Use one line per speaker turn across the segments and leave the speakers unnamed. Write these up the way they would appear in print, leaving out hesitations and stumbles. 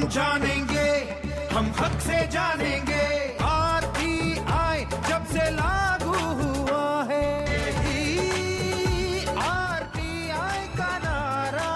जानेंगे, हम हक से जानेंगे। आरटीआई जब से लागू हुआ है, आरटीआई का नारा।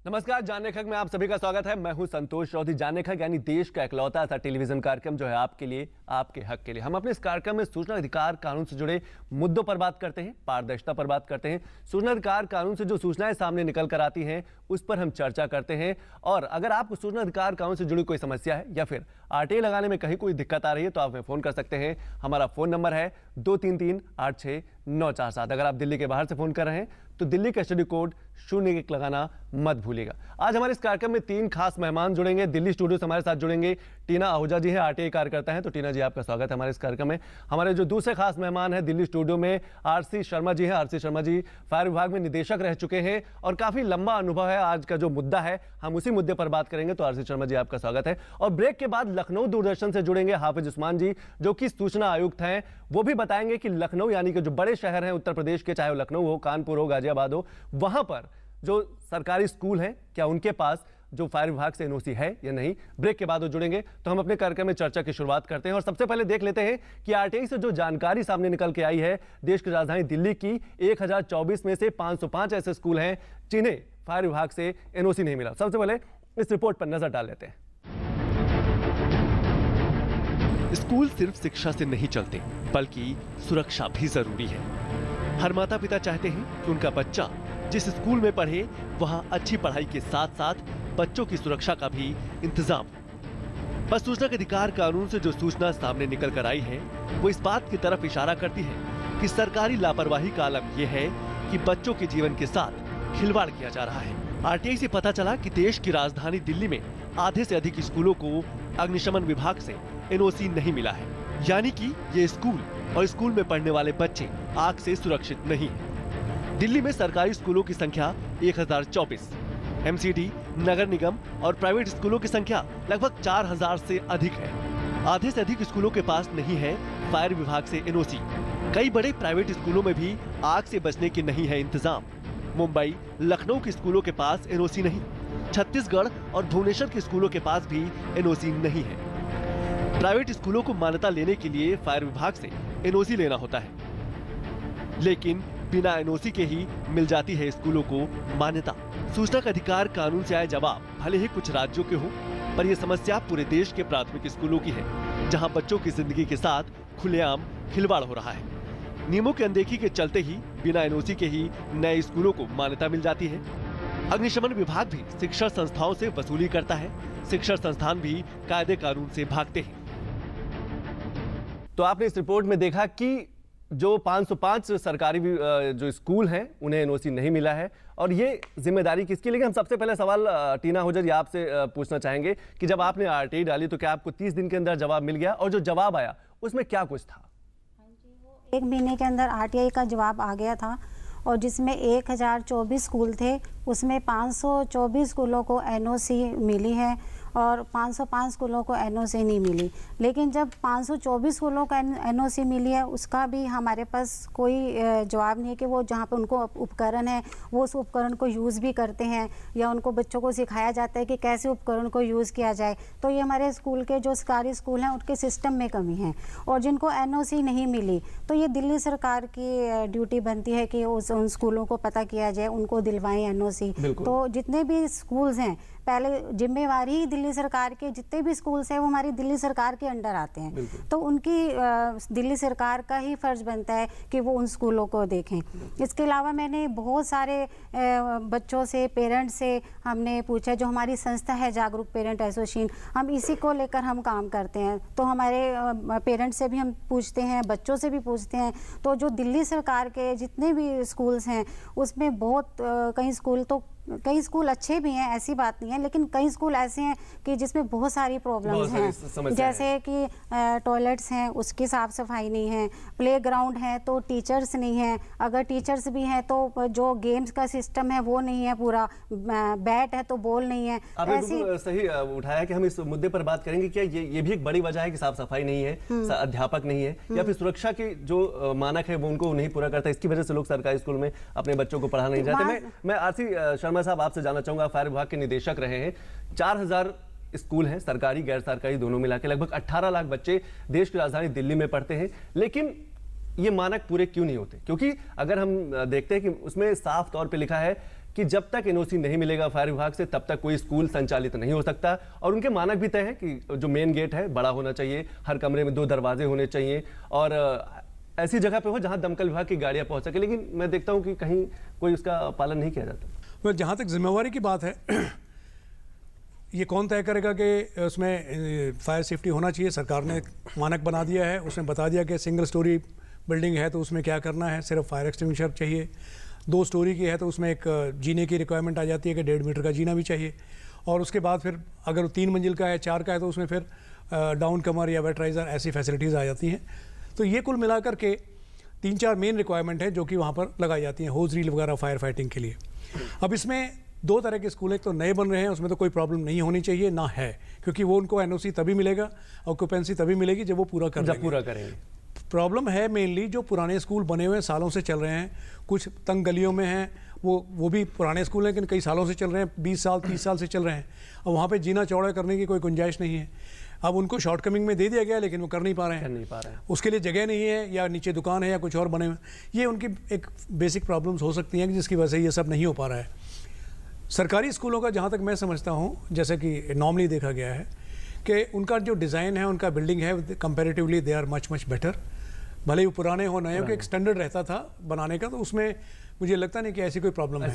नमस्कार, जानने खक में आप सभी का स्वागत है। मैं हूं संतोष चौधरी। जानने खक यानी देश का इकलौता ऐसा टेलीविजन कार्यक्रम जो है आपके लिए, आपके हक के लिए। हम अपने इस कार्यक्रम में सूचना अधिकार कानून से जुड़े मुद्दों पर बात करते हैं, पारदर्शिता पर बात करते हैं। सूचना अधिकार कानून से जो सूचनाएं सामने निकल कर आती हैं उस पर हम चर्चा करते हैं। और अगर आपको सूचना अधिकार कानून से जुड़ी कोई समस्या है या फिर आरटीआई लगाने में कहीं कोई दिक्कत आ रही है तो आप हमें फोन कर सकते हैं। हमारा फोन नंबर है 23386947। अगर आप दिल्ली के बाहर से फोन कर रहे हैं तो दिल्ली का स्टडी कोड 01 लगाना मत भूलिएगा। आज हमारे इस कार्यक्रम में 3 खास मेहमान जुड़ेंगे। दिल्ली स्टूडियो से हमारे साथ जुड़ेंगे टीना आहूजा जी हैं, आरटीआई कार्यकर्ता हैं। तो टीना जी, आपका स्वागत है हमारे इस कार्यक्रम में। हमारे जो दूसरे खास मेहमान हैं दिल्ली स्टूडियो में आरसी शर्मा जी हैं। आरसी शर्मा जी फायर विभाग में निदेशक रह चुके हैं और काफी लंबा अनुभव है। आज का जो मुद्दा है हम उसी मुद्दे पर बात करेंगे। तो आरसी शर्मा जी, आपका स्वागत है। और ब्रेक के बाद लखनऊ दूरदर्शन से जुड़ेंगे हाफिज उस्मान जी, जो कि सूचना आयुक्त हैं। वो भी बताएंगे कि लखनऊ यानी कि जो बड़े शहर हैं उत्तर प्रदेश के, चाहे वो लखनऊ हो, कानपुर हो, गाजियाबाद हो, वहां पर जो सरकारी स्कूल हैं क्या उनके पास जो फायर विभाग से एनओसी है या नहीं। ब्रेक के बाद वो जुड़ेंगे। तो हम अपने कार्यक्रम में चर्चा की शुरुआत करते हैं और सबसे पहले देख लेते हैं कि आरटीआई से जो जानकारी सामने निकल के आई है। देश की राजधानी दिल्ली की 1024 में से 505 ऐसे स्कूल हैं जिन्हें फायर विभाग से एनओसी नहीं मिला। सबसे पहले इस रिपोर्ट पर नजर डाल लेते हैं।
स्कूल सिर्फ शिक्षा से नहीं चलते बल्कि सुरक्षा भी जरूरी है। हर माता पिता चाहते हैं कि उनका बच्चा जिस स्कूल में पढ़े वहां अच्छी पढ़ाई के साथ साथ बच्चों की सुरक्षा का भी इंतजाम। बस सूचना के अधिकार कानून से जो सूचना सामने निकल कर आई है वो इस बात की तरफ इशारा करती है कि सरकारी लापरवाही का आलम यह है कि बच्चों के जीवन के साथ खिलवाड़ किया जा रहा है। आरटीआई से पता चला कि देश की राजधानी दिल्ली में आधे से अधिक स्कूलों को अग्निशमन विभाग से एनओसी नहीं मिला है, यानी कि ये स्कूल और स्कूल में पढ़ने वाले बच्चे आग से सुरक्षित नहीं हैं। दिल्ली में सरकारी स्कूलों की संख्या 1024, एमसीडी, नगर निगम और प्राइवेट स्कूलों की संख्या लगभग 4000 से अधिक है। आधे से अधिक स्कूलों के पास नहीं है फायर विभाग से एनओसी। कई बड़े प्राइवेट स्कूलों में भी आग से बचने के नहीं है इंतजाम। मुंबई, लखनऊ के स्कूलों के पास एनओसी नहीं, छत्तीसगढ़ और भुवनेश्वर के स्कूलों के पास भी एनओसी नहीं है। प्राइवेट स्कूलों को मान्यता लेने के लिए फायर विभाग से एनओसी लेना होता है, लेकिन बिना एनओसी के ही मिल जाती है स्कूलों को मान्यता। सूचना का अधिकार कानून से आए जवाब भले ही कुछ राज्यों के हो, पर यह समस्या पूरे देश के प्राथमिक स्कूलों की है, जहां बच्चों की जिंदगी के साथ खुलेआम खिलवाड़ हो रहा है। नियमों की अनदेखी के चलते ही बिना एनओसी के ही नए स्कूलों को मान्यता मिल जाती है। अग्निशमन विभाग भी शिक्षण संस्थाओं से वसूली करता है। शिक्षण संस्थान भी कायदे कानून से भागते हैं।
तो आपने इस रिपोर्ट में देखा कि जो 505 सरकारी जो स्कूल हैं उन्हें एनओसी नहीं मिला है और ये जिम्मेदारी किसकी। लेकिन हम सबसे पहले सवाल टीना आहूजा जी आपसे पूछना चाहेंगे कि जब आपने आरटीआई डाली तो क्या आपको 30 दिन के अंदर जवाब मिल गया और जो जवाब आया उसमें क्या कुछ था?
1 महीने के अंदर आरटीआई का जवाब आ गया था और जिसमें 1024 स्कूल थे, उसमें 524 स्कूलों को एनओसी मिली है और 505 स्कूलों को एनओसी नहीं मिली। लेकिन जब 524 स्कूलों को एनओसी मिली है उसका भी हमारे पास कोई जवाब नहीं है कि वो जहाँ पे उनको उपकरण है वो उस उपकरण को यूज़ भी करते हैं या उनको बच्चों को सिखाया जाता है कि कैसे उपकरण को यूज़ किया जाए। तो ये हमारे स्कूल के जो सरकारी स्कूल हैं उनके सिस्टम में कमी है। और जिनको एनओसी नहीं मिली तो ये दिल्ली सरकार की ड्यूटी बनती है कि उन स्कूलों को पता किया जाए, उनको दिलवाएं एनओसी। तो जितने भी स्कूल्स हैं, पहले जिम्मेवारी ही दिल्ली सरकार के, जितने भी स्कूल्स हैं वो हमारी दिल्ली सरकार के अंडर आते हैं। तो उनकी दिल्ली सरकार का ही फर्ज बनता है कि वो उन स्कूलों को देखें। इसके अलावा मैंने बहुत सारे बच्चों से, पेरेंट्स से हमने पूछा। जो हमारी संस्था है जागरूक पेरेंट एसोसिएशन, हम इसी को लेकर हम काम करते हैं। तो हमारे पेरेंट्स से भी हम पूछते हैं, बच्चों से भी पूछते हैं। तो जो दिल्ली सरकार के जितने भी स्कूल्स हैं उसमें बहुत कई स्कूल अच्छे भी हैं, ऐसी बात नहीं है, लेकिन कई स्कूल ऐसे हैं कि जिसमें बहुत सारी प्रॉब्लम्स हैं। जैसे कि टॉयलेट्स हैं उसकी साफ सफाई नहीं है, प्लेग्राउंड है तो टीचर्स नहीं हैं, अगर टीचर्स भी हैं तो जो गेम्स का सिस्टम है वो नहीं है, पूरा बैट है तो बॉल नहीं है।
ऐसी सही उठाया कि हम इस मुद्दे पर बात करेंगे। क्या ये भी एक बड़ी वजह है कि साफ सफाई नहीं है, अध्यापक नहीं है, या फिर सुरक्षा की जो मानक है वो उनको नहीं पूरा करता, इसकी वजह से लोग सरकारी स्कूल में अपने बच्चों को पढ़ा नहीं जाते? मैं आरसी शर्मा शर्मा साहब, आपसे जानना चाहूंगा, फायर विभाग के निदेशक रहे हैं, 4000 स्कूल हैं, सरकारी गैर सरकारी दोनों मिला के, लगभग 18 लाख बच्चे देश की राजधानी दिल्ली में पढ़ते हैं, लेकिन ये मानक पूरे क्यों नहीं होते? क्योंकि अगर हम देखते हैं कि उसमें साफ तौर पे लिखा है कि जब तक एनओसी नहीं मिलेगा फायर विभाग से तब तक कोई स्कूल संचालित नहीं हो सकता, और उनके मानक भी तय है कि जो मेन गेट है बड़ा होना चाहिए, हर कमरे में 2 दरवाजे होने चाहिए, और ऐसी जगह पे हो जहां दमकल विभाग की गाड़ियां पहुंच सके। लेकिन मैं देखता हूं कि कहीं कोई उसका पालन नहीं किया जाता।
जहाँ तक जिम्मेवारी की बात है, ये कौन तय करेगा कि उसमें फायर सेफ्टी होना चाहिए? सरकार ने मानक बना दिया है, उसने बता दिया कि सिंगल स्टोरी बिल्डिंग है तो उसमें क्या करना है, सिर्फ फायर एक्सटिंग्विशर चाहिए। 2 स्टोरी की है तो उसमें एक जीने की रिक्वायरमेंट आ जाती है कि 1.5 मीटर का जीना भी चाहिए, और उसके बाद फिर अगर 3 मंजिल का है, 4 का है, तो उसमें फिर डाउन कमर या वेटराइजर ऐसी फैसिलिटीज़ आ जाती हैं। तो ये कुल मिलाकर के 3-4 मेन रिक्वायरमेंट है जो कि वहाँ पर लगाई जाती हैं, होज रील वगैरह फायर फाइटिंग के लिए। अब इसमें 2 तरह के स्कूल, एक तो नए बन रहे हैं, उसमें तो कोई प्रॉब्लम नहीं होनी चाहिए, ना है, क्योंकि वो उनको एनओसी तभी मिलेगा, ऑक्यूपेंसी तभी मिलेगी जब वो पूरा करेंगे। प्रॉब्लम है मेनली जो पुराने स्कूल बने हुए हैं, सालों से चल रहे हैं, कुछ तंग गलियों में हैं, वो भी पुराने स्कूल हैं लेकिन कई सालों से चल रहे हैं, 20 साल 30 साल से चल रहे हैं, और वहाँ पे जीना चौड़ा करने की कोई गुंजाइश नहीं है। अब उनको शॉर्टकमिंग में दे दिया गया लेकिन वो कर नहीं पा रहे हैं, उसके लिए जगह नहीं है, या नीचे दुकान है या कुछ और बने हुए, ये उनकी एक बेसिक प्रॉब्लम्स हो सकती हैं जिसकी वजह से ये सब नहीं हो पा रहा है। सरकारी स्कूलों का जहाँ तक मैं समझता हूँ, जैसे कि नॉर्मली देखा गया है कि उनका जो डिज़ाइन है, उनका बिल्डिंग है, comparatively they are much better. भले ही पुराने हो नए हो, कि एक स्टैंडर्ड रहता था बनाने का, तो उसमें मुझे लगता नहीं कि ऐसी कोई प्रॉब्लम है।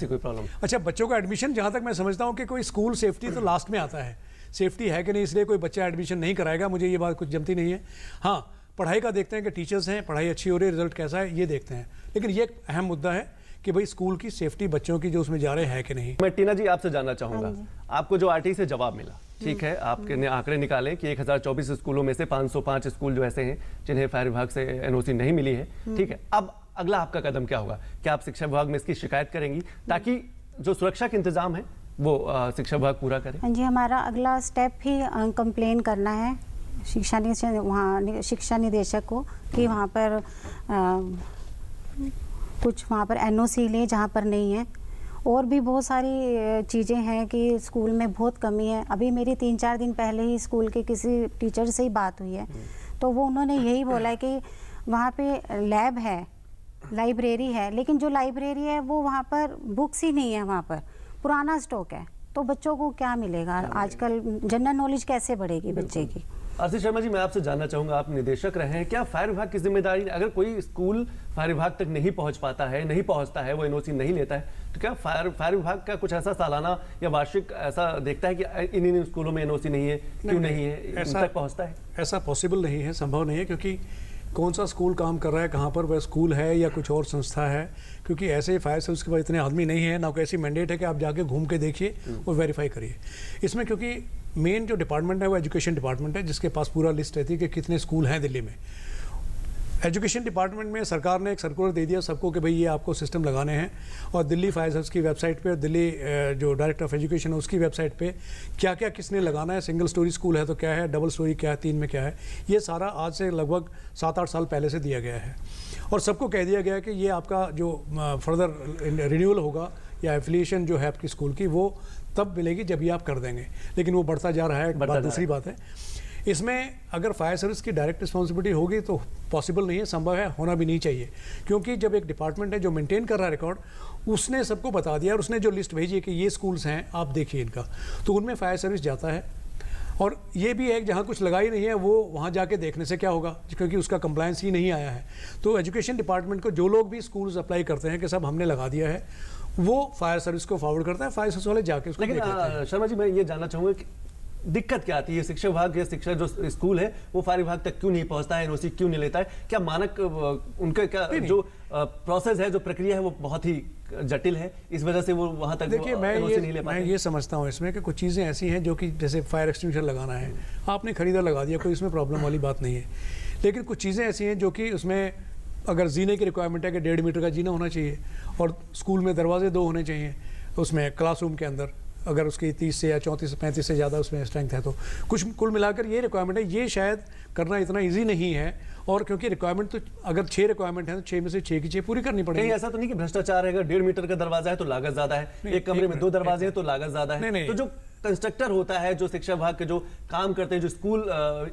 अच्छा, बच्चों का एडमिशन, जहाँ तक मैं समझता हूँ कि कोई स्कूल सेफ्टी तो लास्ट में आता है, सेफ्टी है कि नहीं इसलिए कोई बच्चा एडमिशन नहीं कराएगा, मुझे ये बात कुछ जमती नहीं है। हाँ, पढ़ाई का देखते हैं कि टीचर्स हैं, पढ़ाई अच्छी हो रही है, रिजल्ट कैसा है, ये देखते हैं, लेकिन ये एक अहम मुद्दा है कि भाई स्कूल की सेफ्टी बच्चों की जो उसमें जा रहे हैं कि नहीं।
मैं टीना जी आपसे जानना चाहूंगा, आपको जो आरटीई से जवाब मिला, ठीक है, आपने आंकड़े निकाले कि 1024 स्कूलों में से 505 स्कूल जो ऐसे हैं जिन्हें फायर विभाग से एनओसी नहीं मिली है, ठीक है, अब अगला आपका कदम क्या होगा? क्या आप शिक्षा विभाग में इसकी शिकायत करेंगी ताकि जो सुरक्षा के इंतजाम है वो शिक्षा विभाग पूरा करे?
हाँ जी, हमारा अगला स्टेप ही कंप्लेन करना है शिक्षा निदेशक को कि वहाँ पर कुछ वहाँ पर एनओसी ले जहाँ पर नहीं है। और भी बहुत सारी चीज़ें हैं कि स्कूल में बहुत कमी है। अभी मेरी 3-4 दिन पहले ही स्कूल के किसी टीचर से ही बात हुई है, तो वो उन्होंने यही बोला है कि वहाँ पे लैब है, लाइब्रेरी है, लेकिन जो लाइब्रेरी है वो वहाँ पर बुक्स ही नहीं है, वहाँ पर पुराना स्टॉक है, तो बच्चों को क्या मिलेगा? आजकल जनरल नॉलेज कैसे बढ़ेगी बच्चे की?
आशीष शर्मा जी, मैं आपसे जानना चाहूंगा, आप निदेशक रहे हैं, क्या फायर विभाग की जिम्मेदारी, अगर कोई स्कूल फायर विभाग तक नहीं पहुंच पाता है, नहीं पहुंचता है, वो एनओसी नहीं लेता है, तो क्या फायर विभाग का कुछ ऐसा सालाना या वार्षिक ऐसा देखता है कि इन स्कूलों में एनओसी नहीं है, क्यों नहीं है, ऐसा तक पहुंचता है?
ऐसा पॉसिबल नहीं है, संभव नहीं है, क्योंकि कौन सा स्कूल काम कर रहा है, कहाँ पर वह स्कूल है या कुछ और संस्था है, क्योंकि ऐसे फायर सर्विस के पास इतने आदमी नहीं है, ना कोई ऐसी मैंडेट है कि आप जाके घूम के देखिए और वेरीफाई करिए इसमें, क्योंकि मेन जो डिपार्टमेंट है वो एजुकेशन डिपार्टमेंट है, जिसके पास पूरा लिस्ट रहती है कि कितने स्कूल हैं दिल्ली में। एजुकेशन डिपार्टमेंट में सरकार ने एक सर्कुलर दे दिया सबको कि भाई ये आपको सिस्टम लगाने हैं, और दिल्ली फायर सर्विस की वेबसाइट पे, दिल्ली जो डायरेक्टर ऑफ एजुकेशन है उसकी वेबसाइट पे क्या क्या किसने लगाना है, सिंगल स्टोरी स्कूल है तो क्या है, डबल स्टोरी क्या है, 3 में क्या है, ये सारा आज से लगभग 7-8 साल पहले से दिया गया है, और सबको कह दिया गया है कि ये आपका जो फर्दर रिन्यूअल होगा या एफिलिएशन जो है आपकी स्कूल की, वो तब मिलेगी जब ये आप कर देंगे, लेकिन वो बढ़ता जा रहा है। बात दूसरी बात है, इसमें अगर फायर सर्विस की डायरेक्ट रिस्पॉन्सिबिलिटी होगी तो पॉसिबल नहीं है, संभव है, होना भी नहीं चाहिए, क्योंकि जब एक डिपार्टमेंट है जो मेंटेन कर रहा है रिकॉर्ड, उसने सबको बता दिया और उसने जो लिस्ट भेजी है कि ये स्कूल्स हैं आप देखिए इनका, तो उनमें फायर सर्विस जाता है। और ये भी है कि जहाँ कुछ लगा ही नहीं है वो वहाँ जाके देखने से क्या होगा, क्योंकि उसका कंप्लायंस ही नहीं आया है। तो एजुकेशन डिपार्टमेंट को जो लोग भी स्कूल्स अप्लाई करते हैं कि सब हमने लगा दिया है, वो फायर सर्विस को फॉरवर्ड करता है, फायर सर्विस वाले जाके उसको देख लेते हैं।
शर्मा जी, मैं ये जानना चाहूँगा कि दिक्कत क्या आती है? शिक्षा विभाग या शिक्षा जो स्कूल है वो फायर विभाग तक क्यों नहीं पहुंचता है, एनओसी क्यों नहीं लेता है? क्या मानक उनका क्या जो प्रोसेस है, जो प्रक्रिया है वो बहुत ही जटिल है, इस वजह से वो वहां तक
देखिए मैं ये समझता हूँ इसमें कि कुछ चीज़ें ऐसी हैं जो कि जैसे फायर एक्सटिंग्विशर लगाना है, आपने खरीदा लगा दिया, कोई इसमें प्रॉब्लम वाली बात नहीं है, लेकिन कुछ चीज़ें ऐसी हैं जो कि उसमें अगर जीने की रिक्वायरमेंट है कि 1.5 मीटर का जीना होना चाहिए, और स्कूल में दरवाजे 2 होने चाहिए, उसमें क्लासरूम के अंदर अगर उसकी 30 से या 34 से 35 से ज़्यादा उसमें स्ट्रेंथ है तो कुछ कुल मिलाकर ये रिक्वायरमेंट है। ये शायद करना इतना इजी नहीं है, और क्योंकि रिक्वायरमेंट तो अगर 6 रिक्वायरमेंट है तो 6 में से 6 की 6 पूरी करनी पड़ेगी।
कहीं ऐसा तो नहीं कि भ्रष्टाचार है, अगर 1.5 मीटर का दरवाजा है तो लागत ज्यादा है, एक कमरे में 2 दरवाजे हैं तो लागत ज्यादा है।
नहीं।
तो जो कंस्ट्रक्टर होता है, जो शिक्षा विभाग के जो काम करते हैं, जो स्कूल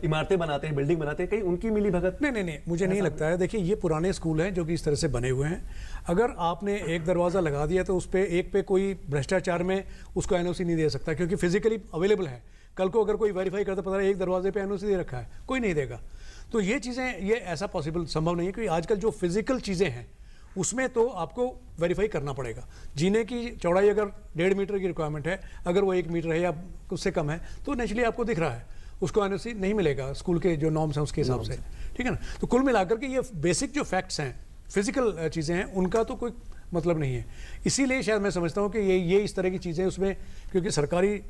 इमारतें बनाते हैं, बिल्डिंग बनाते हैं, कहीं उनकी मिली भगत?
नहीं, मुझे नहीं लगता है। देखिए, ये पुराने स्कूल हैं जो कि इस तरह से बने हुए हैं। अगर आपने एक दरवाज़ा लगा दिया तो उस पर एक पे कोई भ्रष्टाचार में उसको एनओसी नहीं दे सकता, क्योंकि फिजिकली अवेलेबल है। कल को अगर कोई वेरीफाई करता पता एक दरवाजे पे एनओसी दे रखा है, कोई नहीं देगा। तो ये चीज़ें, ये ऐसा पॉसिबल संभव नहीं है, क्योंकि आजकल जो फिजिकल चीज़ें हैं उसमें तो आपको वेरीफाई करना पड़ेगा। जीने की चौड़ाई अगर 1.5 मीटर की रिक्वायरमेंट है, अगर वो 1 मीटर है या उससे कम है तो नेचुरली आपको दिख रहा है, उसको एनओसी नहीं मिलेगा स्कूल के जो नॉर्म्स हैं उसके हिसाब से, ठीक है ना। तो कुल मिलाकर के ये बेसिक जो फैक्ट्स हैं, फिजिकल चीज़ें हैं, उनका तो कोई मतलब नहीं है। इसीलिए शायद मैं समझता हूँ कि ये इस तरह की चीज़ें उसमें, क्योंकि सरकारी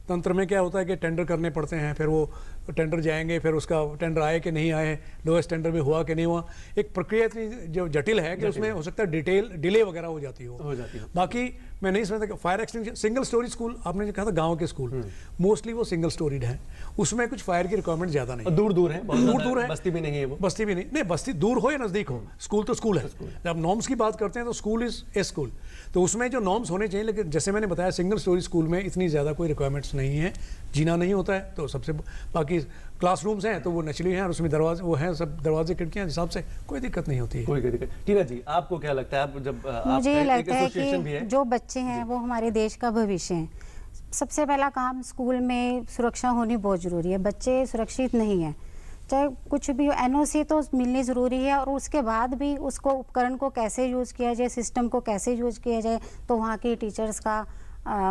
तंत्र में क्या होता है कि टेंडर करने पड़ते हैं, फिर वो टेंडर जाएंगे, फिर उसका टेंडर आए कि नहीं आए, लोएस्ट टेंडर में हुआ कि नहीं हुआ, एक प्रक्रिया इतनी जो जटिल है कि उसमें हो सकता है डिले वगैरह हो जाती हो। बाकी मैं नहीं समझता कि fire extinguisher, single storey school आपने जो कहा था गाँव के स्कूल मोस्टली वो सिंगल स्टोरीड हैं, उसमें कुछ फायर की रिक्वायरमेंट ज़्यादा नहीं,
दूर दूर है,
दूर है,
बस्ती भी नहीं है, वो
बस्ती भी नहीं, बस्ती दूर हो या नज़दीक हो, स्कूल तो स्कूल है। जब नॉर्म्स की बात करते हैं तो स्कूल इज़ ए स्कूल, तो उसमें जो नॉर्म्स होने चाहिए, लेकिन जैसे मैंने बताया सिंगल स्टोरी स्कूल में इतनी ज़्यादा कोई रिक्वायरमेंट्स नहीं है, जीना नहीं होता है, तो सबसे बाकी क्लासरूम्स हैं तो वो नेचुरली हैं, और उसमें दरवाजे वो हैं, सब दरवाजे खिड़कियाँ, हिसाब से कोई दिक्कत नहीं होती है।
कोई दिक्कत। टीना जी, आपको क्या लगता है? आप जब
मुझे ये लगता है
एसोसिएशन भी
कि
है,
जो बच्चे हैं वो हमारे देश का भविष्य है। सबसे पहला काम स्कूल में सुरक्षा होनी बहुत ज़रूरी है। बच्चे सुरक्षित नहीं हैं, चाहे कुछ भी हो, एनओसी तो मिलनी ज़रूरी है, और उसके बाद भी उसको उपकरण को कैसे यूज़ किया जाए, सिस्टम को कैसे यूज़ किया जाए, तो वहाँ के टीचर्स का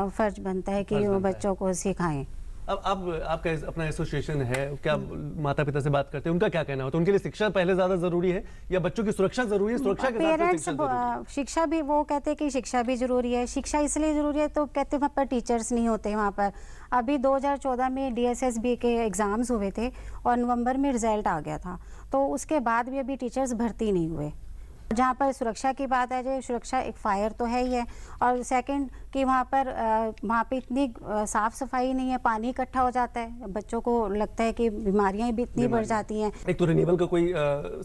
फ़र्ज बनता है कि वो बच्चों को सिखाएं।
अब आपका अपना एसोसिएशन है, क्या माता पिता से बात करते हैं, उनका क्या कहना होता है? उनके लिए शिक्षा पहले ज्यादा जरूरी है या बच्चों की सुरक्षा जरूरी है? सुरक्षा के साथ
पेरेंट्स शिक्षा भी, वो कहते हैं कि शिक्षा भी जरूरी है। शिक्षा इसलिए जरूरी है तो कहते हैं वहाँ पर टीचर्स नहीं होते वहाँ पर। अभी 2014 में DSSB के एग्जाम्स हुए थे और नवंबर में रिजल्ट आ गया था, तो उसके बाद भी अभी टीचर्स भर्ती नहीं हुए। जहाँ पर सुरक्षा की बात आ जाए, सुरक्षा एक फायर तो है ही है, और सेकंड कि वहाँ पे इतनी साफ सफाई नहीं है, पानी इकट्ठा हो जाता है, बच्चों को लगता है कि बीमारियाँ भी इतनी बढ़ जाती हैं।
एक तो रिन्यूअल का कोई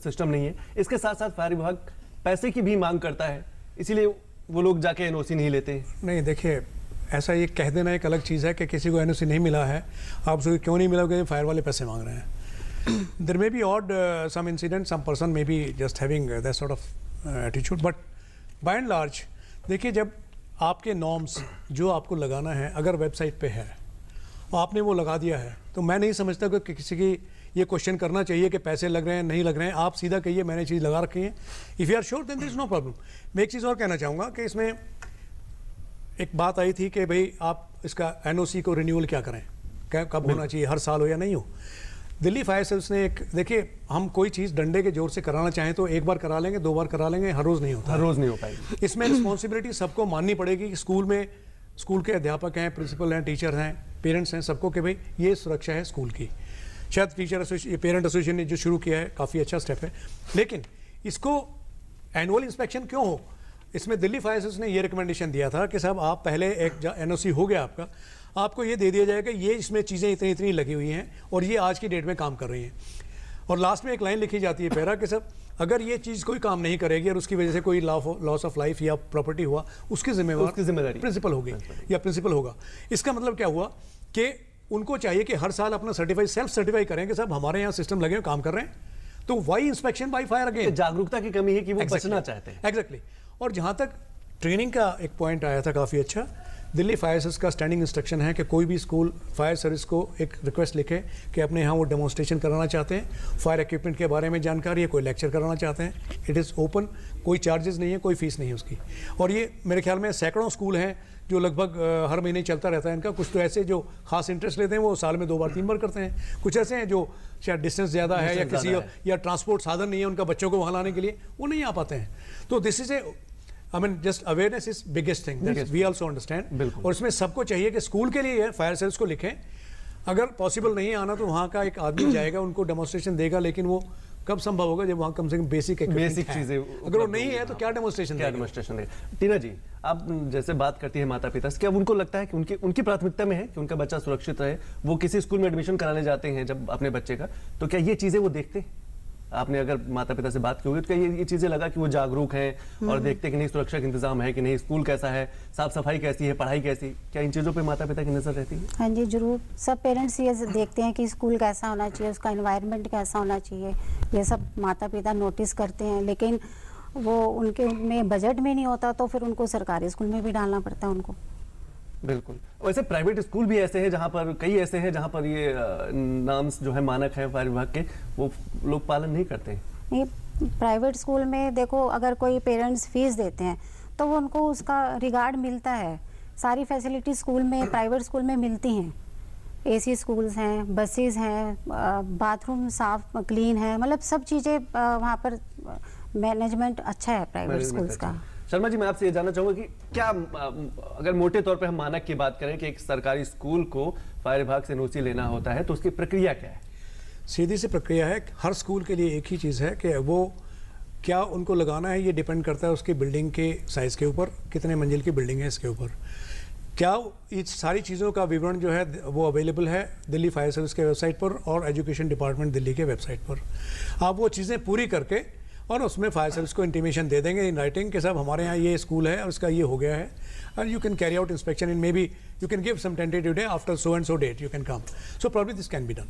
सिस्टम नहीं है, इसके साथ साथ फायर विभाग पैसे की भी मांग करता है, इसीलिए वो लोग जाके एनओसी नहीं लेते।
नहीं, देखिए, ऐसा ये कह देना एक अलग चीज़ है कि किसी को एनओसी नहीं मिला है, आप उसको क्यों नहीं मिला, क्योंकि फायर वाले पैसे मांग रहे हैं। There may be odd some incident, some person may be just having that sort of attitude, but by and large, देखिए, जब आपके नॉर्म्स जो आपको लगाना है अगर वेबसाइट पे है और आपने वो लगा दिया है, तो मैं नहीं समझता कि किसी की ये क्वेश्चन करना चाहिए कि पैसे लग रहे हैं नहीं लग रहे हैं। आप सीधा कहिए मैंने चीज़ लगा रखी है, if you are sure then there is no problem. मैं एक चीज़ और कहना चाहूँगा कि इसमें एक बात आई थी कि भाई आप इसका एनओसी को रिन्यूअल क्या करें, कब होना चाहिए, हर साल हो या नहीं हो। दिल्ली फायर सर्विस ने एक, देखिए, हम कोई चीज़ डंडे के जोर से कराना चाहें तो एक बार करा लेंगे, 2 बार करा लेंगे, हर रोज़ नहीं होता,
हर रोज़ नहीं हो पाएगी।
इसमें रिस्पॉन्सिबिलिटी सबको माननी पड़ेगी कि स्कूल में, स्कूल के अध्यापक हैं, प्रिंसिपल हैं, टीचर हैं, पेरेंट्स हैं, सबको कि भाई ये सुरक्षा है स्कूल की। शायद टीचर एसोसिएशन, पेरेंट एसोसिएशन ने जो शुरू किया है काफ़ी अच्छा स्टेप है, लेकिन इसको एनुअल इंस्पेक्शन क्यों हो, इसमें दिल्ली फायर सर्विस ने ये रिकमेंडेशन दिया था कि साहब आप पहले एक एनओसी हो गया आपका, आपको ये दे दिया जाएगा ये इसमें चीज़ें इतनी इतनी लगी हुई हैं और ये आज की डेट में काम कर रही हैं, और लास्ट में एक लाइन लिखी जाती है पैरा कि सब अगर ये चीज़ कोई काम नहीं करेगी और उसकी वजह से कोई लॉस ऑफ लाइफ या प्रॉपर्टी हुआ, उसकी जिम्मेदारी प्रिंसिपल होगी या प्रिंसिपल होगा। इसका मतलब क्या हुआ कि उनको चाहिए कि हर साल अपना सेल्फ सर्टिफाई करें कि साहब हमारे यहाँ सिस्टम लगे काम कर रहे हैं, तो why inspection by fire again.
जागरूकता की कमी है कि वो बचना चाहते हैं।
एग्जैक्टली। और जहाँ तक ट्रेनिंग का एक पॉइंट आया था काफ़ी अच्छा, दिल्ली फायर सर्विस का स्टैंडिंग इंस्ट्रक्शन है कि कोई भी स्कूल फायर सर्विस को एक रिक्वेस्ट लिखे कि अपने यहाँ वो डेमोन्स्ट्रेशन कराना चाहते हैं, फायर इक्विपमेंट के बारे में जानकारी है, कोई लेक्चर कराना चाहते हैं, इट इज़ ओपन, कोई चार्जेस नहीं है, कोई फीस नहीं है उसकी। और ये मेरे ख्याल में सैकड़ों स्कूल हैं जो लगभग हर महीने चलता रहता है इनका। कुछ तो ऐसे जो खास इंटरेस्ट लेते हैं वो साल में 2 बार 3 बार करते हैं, कुछ ऐसे हैं जो शायद डिस्टेंस ज़्यादा है या किसी या ट्रांसपोर्ट साधन नहीं है उनका बच्चों को वहाँ लाने के लिए, वो नहीं आ पाते हैं। तो this is a I mean, just awareness is biggest thing. We also understand. और इसमें सबको चाहिए कि स्कूल के लिए फायर सर्विस को लिखें, अगर पॉसिबल नहीं आना तो वहाँ का एक आदमी जाएगा, उनको डेमोन्स्ट्रेशन देगा, लेकिन वो कब संभव होगा जब वहाँ कम से कम बेसिक चीज़ें, अगर वो नहीं है तो क्या डेमोन्स्ट्रेशन
देगा। टीना जी, आप जैसे बात करती है माता पिता से, क्या उनको लगता है कि उनकी उनकी प्राथमिकता में है कि उनका बच्चा सुरक्षित रहे? वो किसी स्कूल में एडमिशन कराने जाते हैं जब अपने बच्चे का, तो क्या ये चीजें वो देखते हैं? आपने अगर माता पिता से बात की होगी तो क्या ये चीजें लगा कि वो जागरूक हैं और देखते हैं कि नहीं सुरक्षा का इंतजाम है कि नहीं, स्कूल कैसा है, साफ सफाई कैसी है, पढ़ाई कैसी, क्या इन चीजों पे माता पिता की नजर रहती है?
हाँ जी, जरूर। सब पेरेंट्स ये देखते हैं कि स्कूल कैसा होना चाहिए, उसका एनवायरनमेंट कैसा होना चाहिए, ये सब माता पिता नोटिस करते हैं। लेकिन वो उनके में बजट में नहीं होता, तो फिर उनको सरकारी स्कूल में भी डालना पड़ता है उनको।
बिल्कुल। वैसे प्राइवेट स्कूल भी ऐसे हैं जहां पर, कई ऐसे हैं जहां पर ये नाम्स जो है, मानक है फायर विभाग के, वो लोग पालन नहीं करते हैं।
नहीं, प्राइवेट स्कूल में देखो, अगर कोई पेरेंट्स फीस देते हैं तो वो उनको उसका रिगार्ड मिलता है। सारी फैसिलिटी स्कूल में, प्राइवेट स्कूल में मिलती हैं। एसी स्कूल्स हैं, बसेस हैं, बाथरूम साफ क्लीन है, मतलब सब चीज़ें वहाँ पर मैनेजमेंट अच्छा है प्राइवेट स्कूल्स का।
शर्मा जी, मैं आपसे ये जानना चाहूंगा कि क्या अगर मोटे तौर पे हम मानक की बात करें कि एक सरकारी स्कूल को फायर विभाग से एनओसी लेना होता है, तो उसकी प्रक्रिया क्या है?
सीधी सी प्रक्रिया है। हर स्कूल के लिए एक ही चीज़ है कि वो क्या उनको लगाना है, ये डिपेंड करता है उसकी बिल्डिंग के साइज़ के ऊपर, कितने मंजिल की बिल्डिंग है इसके ऊपर। क्या इस सारी चीज़ों का विवरण जो है वो अवेलेबल है दिल्ली फायर सर्विस के वेबसाइट पर और एजुकेशन डिपार्टमेंट दिल्ली के वेबसाइट पर। आप वो चीज़ें पूरी करके और उसमें फायर सर्विस को इंटीमेशन दे देंगे इन राइटिंग कि साहब हमारे यहाँ ये स्कूल है और इसका ये हो गया है, और you can carry out inspection in maybe you can give some tentative day after so and so date you can come. So probably this can be done,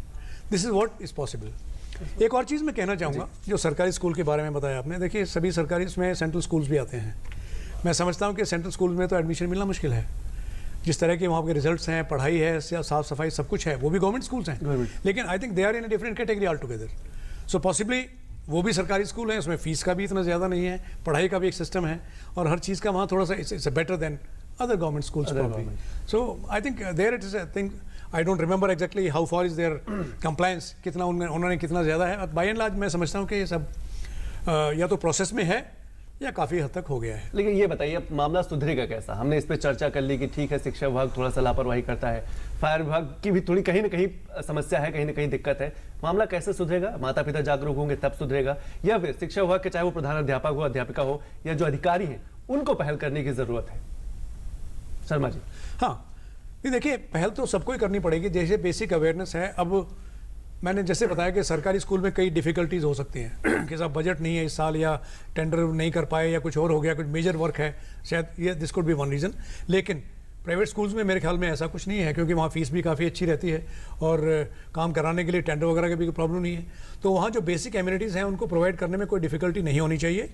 this is what is possible. एक और चीज़ मैं कहना चाहूँगा, जो सरकारी school के बारे में बताया आपने, देखिए सभी सरकारी इसमें सेंट्रल स्कूल्स भी आते हैं। मैं समझता हूँ कि सेंट्रल स्कूल में तो एडमिशन मिलना मुश्किल है। जिस तरह के वहाँ के रिजल्ट्स हैं, पढ़ाई है, साफ सफाई सब कुछ है, वो भी गवर्नमेंट स्कूल्स हैं, लेकिन I think they are in a different category all together. So possibly वो भी सरकारी स्कूल है, उसमें फीस का भी इतना ज़्यादा नहीं है, पढ़ाई का भी एक सिस्टम है, और हर चीज़ का वहाँ थोड़ा सा it's better than other government schools probably. So I think there it is I think I don't remember exactly how far is there compliance, कितना उन्होंने कितना ज़्यादा है। बाय एंड लार्ज मैं समझता हूँ कि ये सब या तो प्रोसेस में है या काफ़ी हद तक हो गया है।
लेकिन ये बताइए, अब मामला सुधरेगा कैसा? हमने इस पर चर्चा कर ली कि ठीक है, शिक्षा विभाग थोड़ा सा लापरवाही करता है, फायर विभाग की भी थोड़ी कहीं ना कहीं समस्या है, कहीं ना कहीं दिक्कत है। मामला कैसे सुधरेगा? माता पिता जागरूक होंगे तब सुधरेगा, या फिर शिक्षा विभाग के चाहे वो प्रधान अध्यापक हो, अध्यापिका हो, या जो अधिकारी हैं उनको पहल करने की जरूरत है? शर्मा जी।
हाँ, ये देखिए, पहल तो सबको ही करनी पड़ेगी। जैसे बेसिक अवेयरनेस है, अब मैंने जैसे बताया कि सरकारी स्कूल में कई डिफ़िकल्टीज़ हो सकती हैं कि साहब बजट नहीं है इस साल, या टेंडर नहीं कर पाए, या कुछ और हो गया, कुछ मेजर वर्क है, शायद ये this could be one reason. लेकिन प्राइवेट स्कूल्स में मेरे ख्याल में ऐसा कुछ नहीं है, क्योंकि वहाँ फीस भी काफ़ी अच्छी रहती है और काम कराने के लिए टेंडर वगैरह की भी कोई प्रॉब्लम नहीं है। तो वहाँ जो बेसिक एमिनिटीज़ हैं उनको प्रोवाइड करने में कोई डिफ़िकल्टी नहीं होनी चाहिए।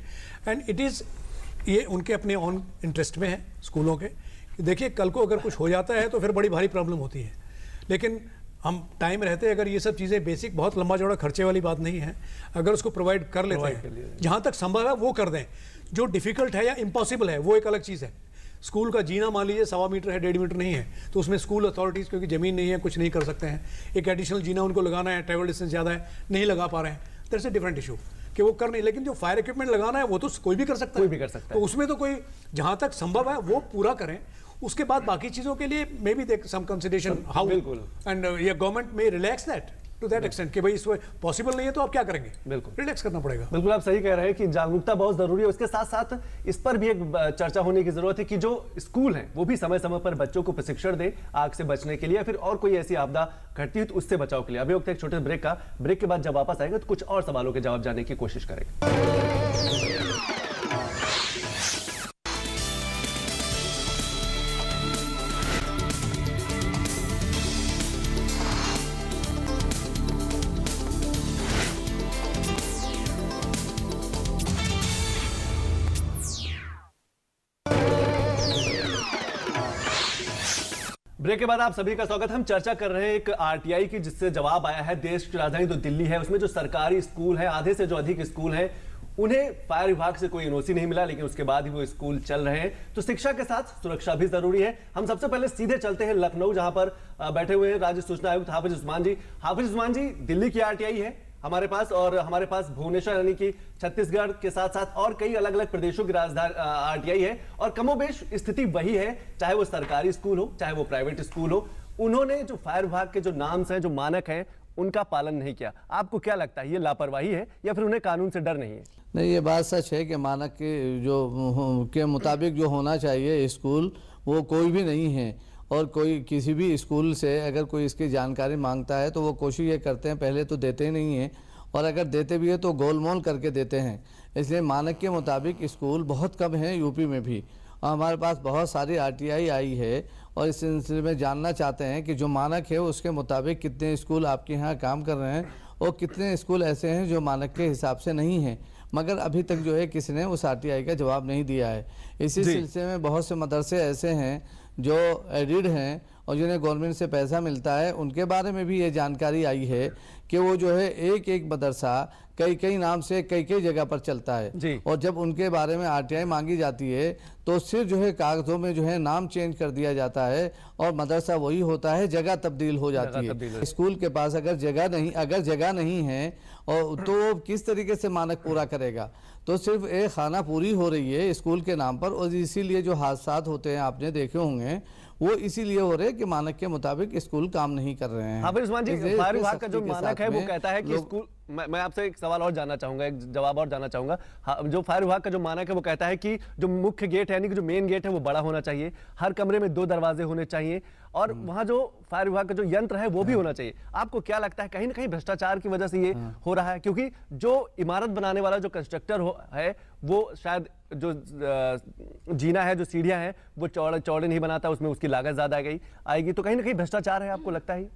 एंड इट इज़, ये उनके अपने ऑन इंटरेस्ट में है स्कूलों के। देखिए, कल को अगर कुछ हो जाता है तो फिर बड़ी भारी प्रॉब्लम होती है, लेकिन हम टाइम रहते अगर ये सब चीज़ें बेसिक, बहुत लंबा चौड़ा खर्चे वाली बात नहीं है, अगर उसको प्रोवाइड कर लेते हैं, जहाँ तक संभव है वो कर दें। जो डिफ़िकल्ट है या इम्पॉसिबल है वो एक अलग चीज़ है। स्कूल का जीना मान लीजिए 1.25 मीटर है, 1.5 मीटर नहीं है, तो उसमें स्कूल अथॉरिटीज़, क्योंकि ज़मीन नहीं है, कुछ नहीं कर सकते हैं। एक एडिशनल जीना उनको लगाना है, ट्रैवल डिस्टेंस ज़्यादा है, नहीं लगा पा रहे हैं, दैट्स अ डिफरेंट इशू कि वो कर नहीं। लेकिन जो फायर इक्विपमेंट लगाना है वो तो कोई भी कर सकता है,
कोई भी कर सकता
है। तो उसमें तो कोई, जहाँ तक संभव है वो पूरा करें। उसके बाद बाकी चीज़ों के लिए मे बी देख सम कंसिडरेशन हाउ, एंड ये गवर्नमेंट में relax that to that extent कि भाई इसमें पॉसिबल नहीं है तो आप क्या करेंगे, बिल्कुल रिलैक्स करना पड़ेगा।
बिल्कुल, आप सही कह रहे हैं कि जागरूकता बहुत जरूरी है। उसके साथ साथ इस पर भी एक चर्चा होने की जरूरत है कि जो स्कूल हैं वो भी समय समय पर बच्चों को प्रशिक्षण दे आग से बचने के लिए, या फिर और कोई ऐसी आपदा घटती है तो उससे बचाव के लिए। अभी वक्त एक छोटे ब्रेक का, ब्रेक के बाद जब वापस आएंगे तो कुछ और सवालों के जवाब जानने की कोशिश करेंगे। ब्रेक के बाद आप सभी का स्वागत। हम चर्चा कर रहे हैं एक आरटीआई की, जिससे जवाब आया है देश की राजधानी तो दिल्ली है, उसमें जो सरकारी स्कूल है, आधे से जो अधिक स्कूल हैं, उन्हें फायर विभाग से कोई एनओसी नहीं मिला, लेकिन उसके बाद ही वो स्कूल चल रहे हैं। तो शिक्षा के साथ सुरक्षा भी जरूरी है। हम सबसे पहले सीधे चलते हैं लखनऊ, जहां पर बैठे हुए हैं राज्य सूचना आयुक्त हाफिज उस्मान जी। हाफिज उस्मान जी, दिल्ली की आरटीआई है हमारे पास, और हमारे पास भुवनेश्वर यानी कि छत्तीसगढ़ के साथ साथ और कई अलग अलग प्रदेशों की राजधानी आरटीआई है, और कमोबेश स्थिति वही है, चाहे वो सरकारी स्कूल हो चाहे वो प्राइवेट स्कूल हो। उन्होंने जो फायर विभाग के जो नाम्स हैं, जो मानक हैं, उनका पालन नहीं किया। आपको क्या लगता है, ये लापरवाही है या फिर उन्हें कानून से डर नहीं है?
नहीं, ये बात सच है कि मानक के के मुताबिक जो होना चाहिए स्कूल, वो कोई भी नहीं है। और कोई किसी भी स्कूल से अगर कोई इसकी जानकारी मांगता है तो वो कोशिश ये करते हैं, पहले तो देते ही नहीं हैं, और अगर देते भी है तो गोलमोल करके देते हैं। इसलिए मानक के मुताबिक स्कूल बहुत कम है यूपी में भी। हमारे पास बहुत सारी आरटीआई आई है और इस सिलसिले में जानना चाहते हैं कि जो मानक है उसके मुताबिक कितने स्कूल आपके यहाँ काम कर रहे हैं और कितने स्कूल ऐसे हैं जो मानक के हिसाब से नहीं हैं। मगर अभी तक जो है किसी ने उस आरटीआई का जवाब नहीं दिया है। इसी सिलसिले में बहुत से मदरसे ऐसे हैं जो एडिड हैं और जिन्हें गवर्नमेंट से पैसा मिलता है, उनके बारे में भी ये जानकारी आई है कि वो जो है एक एक मदरसा कई कई नाम से कई कई जगह पर चलता है। और जब उनके बारे में आरटीआई मांगी जाती है तो सिर्फ जो है कागजों में जो है नाम चेंज कर दिया जाता है और मदरसा वही होता है, जगह तब्दील हो जाती है। स्कूल के पास अगर जगह नहीं है और तो वो किस तरीके से मानक पूरा करेगा? तो सिर्फ एक खाना पूरी हो रही है स्कूल के नाम पर, और इसीलिए जो हादसात होते हैं आपने देखे होंगे वो इसीलिए हो रहे हैं कि मानक के मुताबिक स्कूल काम नहीं कर रहे हैं।
हाफिज उस्मान जी, फायर विभाग का जो मानक है वो कहता है कि स्कूल, मैं आपसे एक सवाल और जानना चाहूंगा, एक जवाब और जानना चाहूंगा। जो फायर विभाग का जो मानक है वो कहता है कि जो मुख्य गेट है यानी कि जो मेन गेट है वो बड़ा होना चाहिए, हर कमरे में 2 दरवाजे होने चाहिए और वहां जो फायर विभाग का जो यंत्र है वो भी होना चाहिए। आपको क्या लगता है कहीं ना कहीं भ्रष्टाचार की वजह से ये हो रहा है? क्योंकि जो इमारत बनाने वाला जो कंस्ट्रक्टर है वो शायद जो जीना है, जो सीढ़ियां हैं वो चौड़े नहीं बनाता, उसमें उसकी लागत ज्यादा आएगी, तो कहीं ना कहीं भ्रष्टाचार है। आपको लगता है?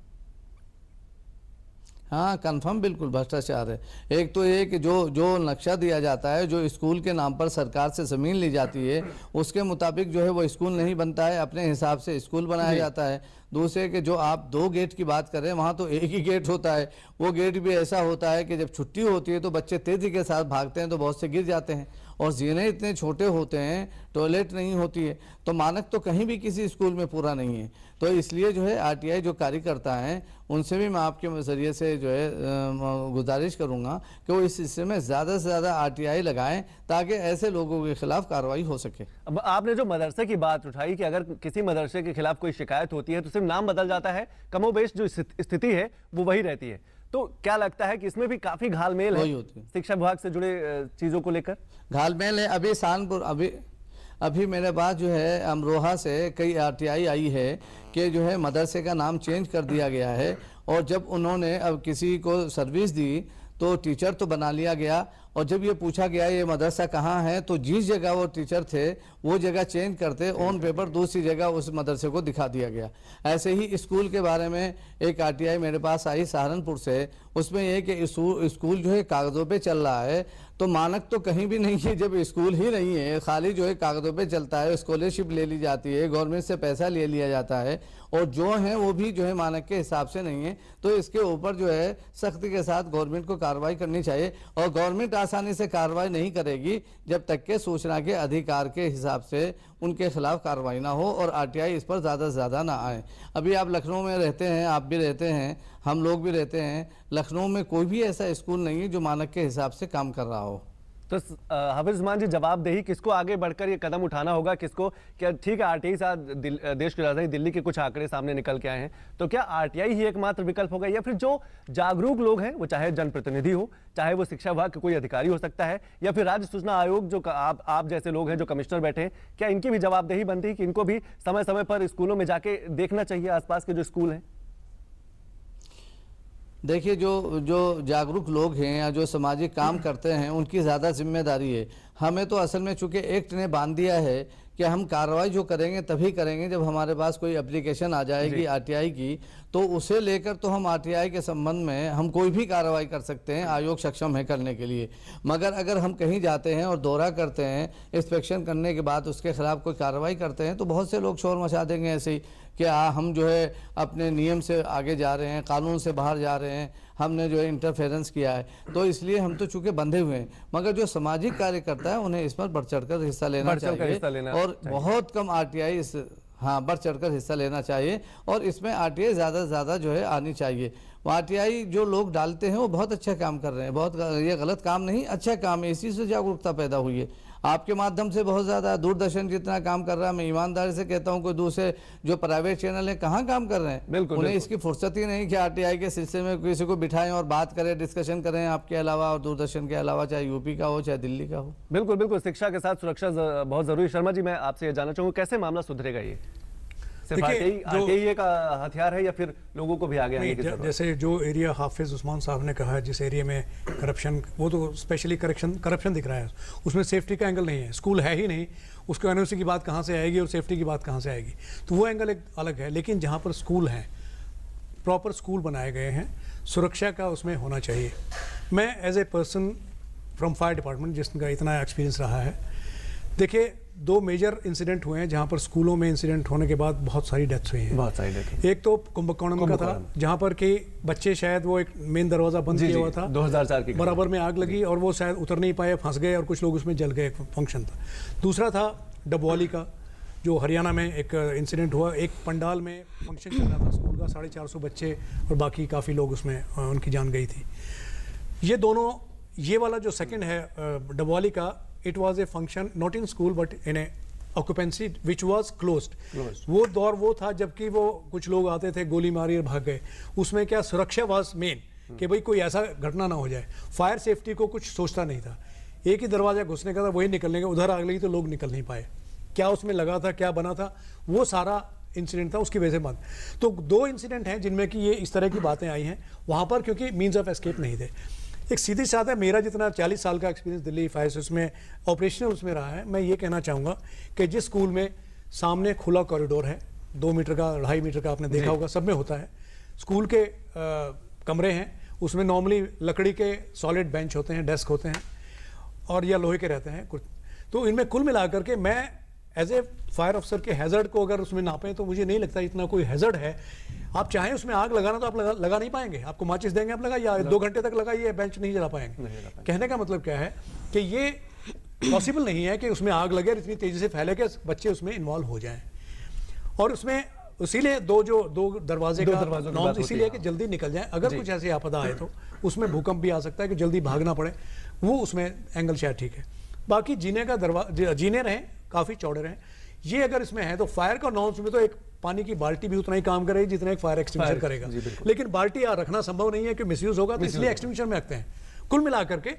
हाँ, कंफर्म बिल्कुल भ्रष्टाचार है। एक तो ये कि जो नक्शा दिया जाता है, जो स्कूल के नाम पर सरकार से ज़मीन ली जाती है, उसके मुताबिक जो है वो स्कूल नहीं बनता है, अपने हिसाब से स्कूल बनाया जाता है। दूसरे कि जो आप 2 गेट की बात कर रहे हैं, वहाँ तो एक ही गेट होता है। वो गेट भी ऐसा होता है कि जब छुट्टी होती है तो बच्चे तेज़ी के साथ भागते हैं तो बहुत से गिर जाते हैं, और जीने इतने छोटे होते हैं, टॉयलेट नहीं होती है, तो मानक तो कहीं भी किसी स्कूल में पूरा नहीं है। तो इसलिए जो है आरटीआई जो कार्यकर्ता हैं उनसे भी मैं आपके ज़रिए से जो है गुजारिश करूंगा कि वो इस हिस्से में ज़्यादा से ज़्यादा आरटीआई लगाएं ताकि ऐसे लोगों के खिलाफ कार्रवाई हो सके।
अब आपने जो मदरसे की बात उठाई कि अगर किसी मदरसे के खिलाफ कोई शिकायत होती है तो सिर्फ नाम बदल जाता है, कमोबेश जो स्थिति है वो वही रहती है, तो क्या लगता है कि इसमें भी काफी घालमेल है शिक्षा विभाग से जुड़े चीजों को लेकर? घालमेल है।
अभी शानपुर अभी मेरे पास जो है अमरोहा से कई आरटीआई आई है कि जो है मदरसे का नाम चेंज कर दिया गया है, और जब उन्होंने अब किसी को सर्विस दी तो टीचर तो बना लिया गया, और जब ये पूछा गया ये मदरसा कहाँ है तो जिस जगह वो टीचर थे वो जगह चेंज करते ऑन पेपर दूसरी जगह उस मदरसे को दिखा दिया गया। ऐसे ही स्कूल के बारे में एक आरटीआई मेरे पास आई सहारनपुर से, उसमें यह कि स्कूल जो है कागज़ों पे चल रहा है, तो मानक तो कहीं भी नहीं है जब स्कूल ही नहीं है, खाली जो है कागज़ों पे चलता है, स्कॉलरशिप ले ली जाती है, गवर्नमेंट से पैसा ले लिया जाता है, और जो है वो भी जो है मानक के हिसाब से नहीं है। तो इसके ऊपर जो है सख्ती के साथ गवर्नमेंट को कार्रवाई करनी चाहिए, और गवर्नमेंट आसानी से कार्रवाई नहीं करेगी जब तक के सूचना के अधिकार के हिसाब से उनके खिलाफ कार्रवाई ना हो और आरटीआई इस पर ज़्यादा से ज़्यादा ना आए। अभी आप लखनऊ में रहते हैं, आप भी रहते हैं, हम लोग भी रहते हैं, लखनऊ में कोई भी ऐसा स्कूल नहीं है जो मानक के हिसाब से काम कर रहा हो।
तो हाफिज उस्मान जी, जवाबदेही किसको आगे बढ़कर ये कदम उठाना होगा, किसको? क्या ठीक है आरटीआई साथ देश की राजधानी दिल्ली के कुछ आंकड़े सामने निकल के आए हैं, तो क्या आरटीआई ही एकमात्र विकल्प होगा, या फिर जो जागरूक लोग हैं वो चाहे जनप्रतिनिधि हो, चाहे वो शिक्षा विभाग के कोई अधिकारी हो सकता है, या फिर राज्य सूचना आयोग जो आप जैसे लोग हैं जो कमिश्नर बैठे हैं, क्या इनकी भी जवाबदेही बनती है कि इनको भी समय समय पर स्कूलों में जाके देखना चाहिए आसपास के जो स्कूल हैं?
देखिए, जो जागरूक लोग हैं या जो सामाजिक काम करते हैं उनकी ज़्यादा जिम्मेदारी है। हमें तो असल में चूंकि एक्ट ने बांध दिया है कि हम कार्रवाई जो करेंगे तभी करेंगे जब हमारे पास कोई एप्लीकेशन आ जाएगी आरटीआई की, तो उसे लेकर तो हम आरटीआई के संबंध में हम कोई भी कार्रवाई कर सकते हैं, आयोग सक्षम है करने के लिए। मगर अगर हम कहीं जाते हैं और दौरा करते हैं, इंस्पेक्शन करने के बाद उसके खिलाफ कोई कार्रवाई करते हैं, तो बहुत से लोग शोर मचा देंगे ऐसे ही कि हम जो है अपने नियम से आगे जा रहे हैं, कानून से बाहर जा रहे हैं, हमने जो है इंटरफेरेंस किया है। तो इसलिए हम तो चूंकि बंधे हुए हैं, मगर जो सामाजिक कार्यकर्ता है उन्हें इस पर बढ़ चढ़कर हिस्सा लेना चाहिए, और बहुत कम आरटीआई बढ़ चढ़कर हिस्सा लेना चाहिए, और इसमें आरटीआई ज़्यादा से ज़्यादा जो है आनी चाहिए। आरटीआई जो लोग डालते हैं वो बहुत अच्छा काम कर रहे हैं, बहुत ये गलत काम नहीं, अच्छा काम है, इसी से जागरूकता पैदा हुई है। आपके माध्यम से बहुत ज़्यादा दूरदर्शन जितना काम कर रहा है, मैं ईमानदारी से कहता हूँ कोई दूसरे जो प्राइवेट चैनल है कहाँ काम कर रहे हैं।
बिल्कुल,
उन्हें
बिल्कुल।
इसकी फुर्सत ही नहीं कि आरटीआई के सिलसिले में किसी को बिठाएं और बात करें, डिस्कशन करें आपके अलावा और दूरदर्शन के अलावा, चाहे यूपी का हो चाहे दिल्ली का हो।
बिल्कुल बिल्कुल, शिक्षा के साथ सुरक्षा बहुत जरूरी। शर्मा जी, मैं आपसे ये जानना चाहूंगा कैसे मामला सुधरेगा ये? सिर्फ
देखिए,
आरटीआई एक हथियार है या फिर लोगों को भी आगे आने
नहीं,
की जरूरत है?
जैसे जो एरिया हाफिज उस्मान साहब ने कहा है, जिस एरिया में करप्शन, वो तो स्पेशली करप्शन दिख रहा है, उसमें सेफ्टी का एंगल नहीं है, स्कूल है ही नहीं, उसको एनओसी की बात कहाँ से आएगी और सेफ्टी की बात कहाँ से आएगी, तो वो एंगल एक अलग है। लेकिन जहाँ पर स्कूल हैं, प्रॉपर स्कूल बनाए गए हैं, सुरक्षा का उसमें होना चाहिए। मैं as a person from fire department जिसका इतना एक्सपीरियंस रहा है, देखिए 2 मेजर इंसिडेंट हुए हैं जहाँ पर स्कूलों में इंसिडेंट होने के बाद बहुत सारी डेथ्स हुई हैं।
बहुत सारी डेथ।
एक तो कुंभकोणम का था, जहाँ पर कि बच्चे शायद वो एक मेन दरवाजा बंद किया हुआ था,
2004 की
बराबर में आग लगी और वो शायद उतर नहीं पाए, फंस गए और कुछ लोग उसमें जल गए, फंक्शन था। दूसरा था डबवाली का, जो हरियाणा में एक इंसिडेंट हुआ, एक पंडाल में फंक्शन चल रहा था स्कूल का, 450 बच्चे और बाकी काफ़ी लोग उसमें उनकी जान गई थी। ये दोनों, ये वाला जो सेकंड है डबवाली का, it was a function not in school but in A occupancy which was closed. वो दौर वो था जबकि वो कुछ लोग आते थे, गोली मारी और भाग गए। उसमें क्या सुरक्षा वाज मेन, कि भाई कोई ऐसा घटना ना हो जाए। फायर सेफ्टी को कुछ सोचता नहीं था, एक ही दरवाजा घुसने का था, वही निकलने का, उधर आग लगी तो लोग निकल नहीं पाए। क्या उसमें लगा था, क्या बना था, वो सारा इंसिडेंट था, उसकी वजह से बंद। तो 2 इंसिडेंट हैं जिनमें कि ये इस तरह की बातें आई हैं वहाँ पर, क्योंकि मीन्स ऑफ एस्केप नहीं थे। एक सीधी साधा है, मेरा जितना 40 साल का एक्सपीरियंस दिल्ली फायर से उसमें ऑपरेशनल उसमें रहा है, मैं ये कहना चाहूँगा कि जिस स्कूल में सामने खुला कॉरिडोर है, 2 मीटर का, 2.5 मीटर का, आपने देखा होगा सब में होता है, स्कूल के कमरे हैं, उसमें नॉर्मली लकड़ी के सॉलिड बेंच होते हैं, डेस्क होते हैं और या लोहे के रहते हैं कुछ। तो इनमें कुल मिलाकर के मैं एज ए फायर अफसर के हैज़र्ड को अगर उसमें नापें तो मुझे नहीं लगता इतना कोई हैज़र्ड है। आप चाहें उसमें आग लगाना तो आप लगा नहीं पाएंगे, आपको माचिस देंगे आप लगाइए, 2 घंटे तक लगाइए, बेंच नहीं जला पाएंगे। कहने का मतलब क्या है कि ये पॉसिबल नहीं है कि उसमें आग लगे और इतनी तेज़ी से फैले कि बच्चे उसमें इन्वॉल्व हो जाएं। और उसमें इसीलिए दो दरवाजे का नॉर्म इसीलिए कि जल्दी निकल जाए, अगर कुछ ऐसी आपदा आए तो उसमें भूकंप भी आ सकता है कि जल्दी भागना पड़े, वो उसमें एंगल शायद ठीक है। बाकी जीने का दरवाजा, जीने रहें, काफ़ी चौड़े रहें, ये अगर इसमें है तो फायर का नॉर्म्स में तो एक पानी की बाल्टी भी उतना ही काम करेगी जितना एक फायर एक्सटिंग्विशर करेगा। लेकिन बाल्टी रखना संभव नहीं है कि मिसयूज होगा, तो इसलिए एक्सटिंग्विशर में रखते हैं। कुल मिलाकर के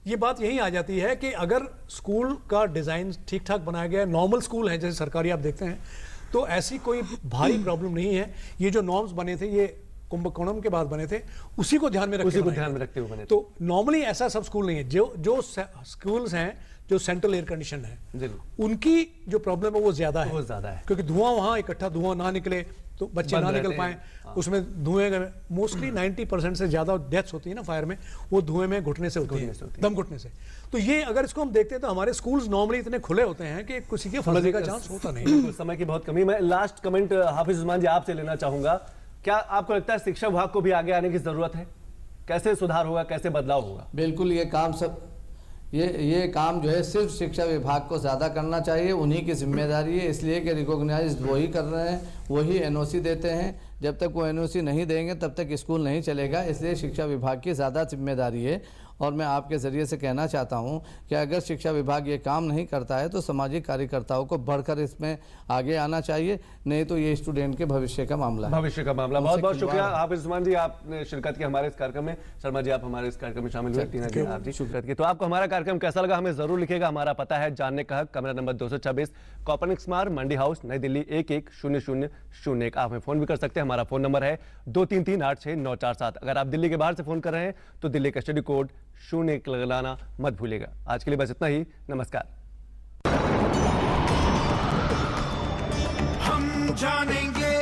ये बात यही आ जाती है कि अगर स्कूल का डिज़ाइन ठीक ठाक बनाया गया है, नॉर्मल स्कूल है जैसे सरकारी आप देखते हैं, तो ऐसी कोई भारी प्रॉब्लम नहीं है। ये जो नॉर्म्स बने थे ये कुंभकोणम के बाद बने थे, उसी को ध्यान में रखते हुए बने। तो नॉर्मली ऐसा सब स्कूल नहीं है। जो स्कूल्स हैं जो सेंट्रल एयर कंडीशन है, उनकी जो प्रॉब्लम है वो ज्यादा है, क्योंकि धुआं वहां इकट्ठा धुआं ना निकले तो बच्चे ना निकल पाए, उसमें धुएं मोस्टली 90% से ज्यादा डेथ्स होती है ना फायर में, वो धुएं में घुटने से होती है, दम घुटने से। तो ये अगर इसको हम देखते हैं तो हमारे स्कूल्स नॉर्मली इतने खुले होते हैं कि किसी के फंसने का चांस होता नहीं।
समय की बहुत कमी। मैं लास्ट कमेंट हाफिज उस्मान जी आपसे लेना चाहूंगा, क्या आपको लगता है शिक्षा विभाग को भी आगे आने की जरूरत है? कैसे सुधार होगा, कैसे बदलाव होगा?
बिल्कुल, ये काम जो है सिर्फ शिक्षा विभाग को ज़्यादा करना चाहिए, उन्हीं की जिम्मेदारी है, इसलिए कि रिकॉग्नाइज वही कर रहे हैं, वही एनओसी देते हैं। जब तक वो एनओसी नहीं देंगे तब तक स्कूल नहीं चलेगा, इसलिए शिक्षा विभाग की ज़्यादा जिम्मेदारी है। और मैं आपके ज़रिए से कहना चाहता हूं कि अगर शिक्षा विभाग ये काम नहीं करता है तो सामाजिक कार्यकर्ताओं को बढ़कर इसमें आगे आना चाहिए, नहीं तो ये स्टूडेंट के भविष्य का मामला है।
बहुत बहुत शुक्रिया हाफिज उस्मान जी, आपने शिरकत की हमारे इस कार्यक्रम में। शर्मा जी आप हमारे इस कार्यक्रम में शामिल हुए, टीना जी आप जी शिरकत की। तो आपको हमारा कार्यक्रम कैसा लगा हमें जरूर लिखेगा। हमारा पता है जानने का हक, कमरा नंबर 226, कॉर्पोरेट स्मार्ट, मंडी हाउस, नई दिल्ली 110001। आप हमें फोन भी कर सकते हैं, हमारा फोन नंबर है 23386947। अगर आप दिल्ली के बाहर से फोन कर रहे हैं तो दिल्ली का स्टडी कोड 0 लगाना मत भूलिएगा। आज के लिए बस इतना ही, नमस्कार।
हम जानेंगे,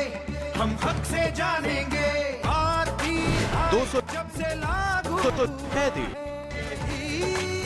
हम हक से जानेंगे, RTI
200
जब से लागू
तो है दी।
हुई।